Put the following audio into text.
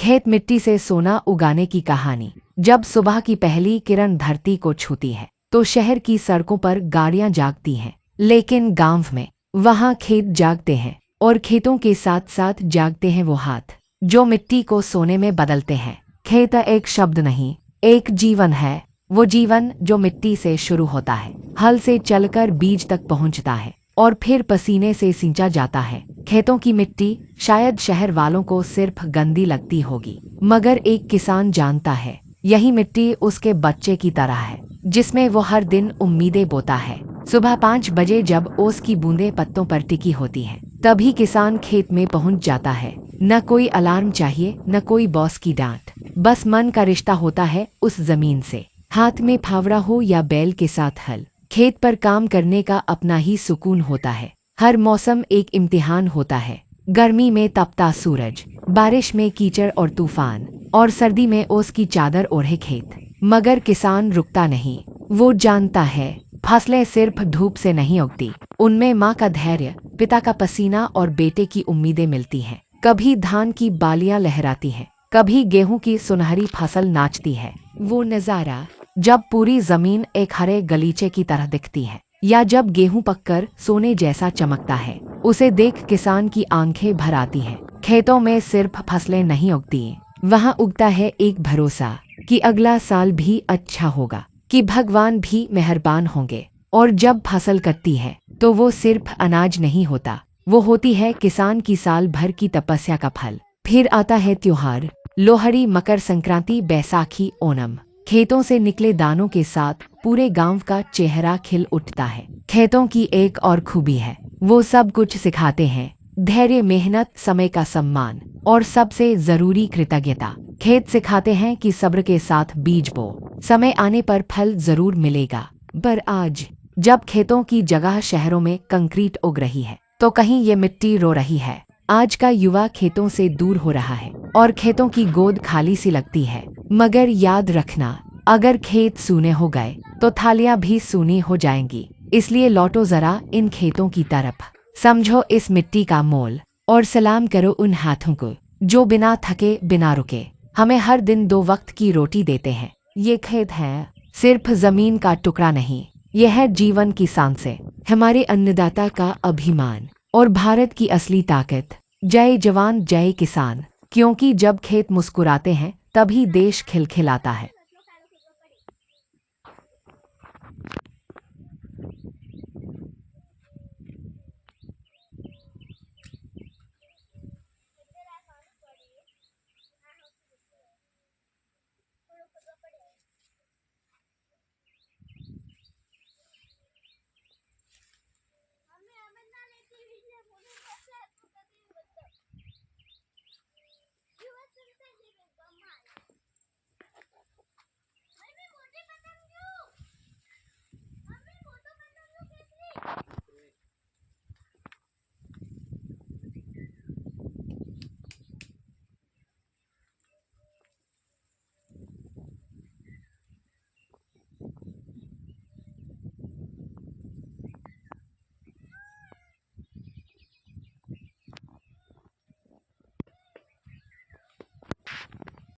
खेत मिट्टी से सोना उगाने की कहानी। जब सुबह की पहली किरण धरती को छूती है तो शहर की सड़कों पर गाड़ियां जागती हैं, लेकिन गांव में वहां खेत जागते हैं और खेतों के साथ साथ जागते हैं वो हाथ जो मिट्टी को सोने में बदलते हैं। खेत एक शब्द नहीं, एक जीवन है। वो जीवन जो मिट्टी से शुरू होता है, हल से चलकर बीज तक पहुंचता है और फिर पसीने से सींचा जाता है। खेतों की मिट्टी शायद शहर वालों को सिर्फ गंदी लगती होगी, मगर एक किसान जानता है यही मिट्टी उसके बच्चे की तरह है, जिसमें वो हर दिन उम्मीदें बोता है। सुबह 5 बजे जब ओस की बूंदें पत्तों पर टिकी होती हैं, तभी किसान खेत में पहुंच जाता है। न कोई अलार्म चाहिए, न कोई बॉस की डांट, बस मन का रिश्ता होता है उस जमीन से। हाथ में फावड़ा हो या बैल के साथ हल, खेत पर काम करने का अपना ही सुकून होता है। हर मौसम एक इम्तिहान होता है। गर्मी में तपता सूरज, बारिश में कीचड़ और तूफान, और सर्दी में ओस की चादर ओढ़े खेत। मगर किसान रुकता नहीं। वो जानता है फसलें सिर्फ धूप से नहीं उगती, उनमें माँ का धैर्य, पिता का पसीना और बेटे की उम्मीदें मिलती हैं। कभी धान की बालियां लहराती हैं, कभी गेहूं की सुनहरी फसल नाचती है। वो नज़ारा जब पूरी जमीन एक हरे गलीचे की तरह दिखती है, या जब गेहूं पककर सोने जैसा चमकता है, उसे देख किसान की आंखें भर आती हैं। खेतों में सिर्फ फसलें नहीं उगती, वहाँ उगता है एक भरोसा कि अगला साल भी अच्छा होगा, कि भगवान भी मेहरबान होंगे। और जब फसल कटती है तो वो सिर्फ अनाज नहीं होता, वो होती है किसान की साल भर की तपस्या का फल। फिर आता है त्योहार, लोहड़ी, मकर संक्रांति, बैसाखी, ओणम। खेतों से निकले दानों के साथ पूरे गांव का चेहरा खिल उठता है। खेतों की एक और खूबी है, वो सब कुछ सिखाते हैं, धैर्य, मेहनत, समय का सम्मान और सबसे जरूरी कृतज्ञता। खेत सिखाते हैं कि सब्र के साथ बीज बो, समय आने पर फल जरूर मिलेगा। पर आज जब खेतों की जगह शहरों में कंक्रीट उग रही है, तो कहीं ये मिट्टी रो रही है। आज का युवा खेतों से दूर हो रहा है और खेतों की गोद खाली सी लगती है। मगर याद रखना, अगर खेत सूने हो गए तो थालियां भी सूनी हो जाएंगी। इसलिए लौटो जरा इन खेतों की तरफ, समझो इस मिट्टी का मोल और सलाम करो उन हाथों को जो बिना थके, बिना रुके हमें हर दिन 2 वक्त की रोटी देते हैं। ये खेत है सिर्फ जमीन का टुकड़ा नहीं, यह है जीवन की सांसें, हमारे अन्नदाता का अभिमान और भारत की असली ताकत। जय जवान, जय किसान, क्योंकि जब खेत मुस्कुराते हैं तभी देश खिलखिलाता है।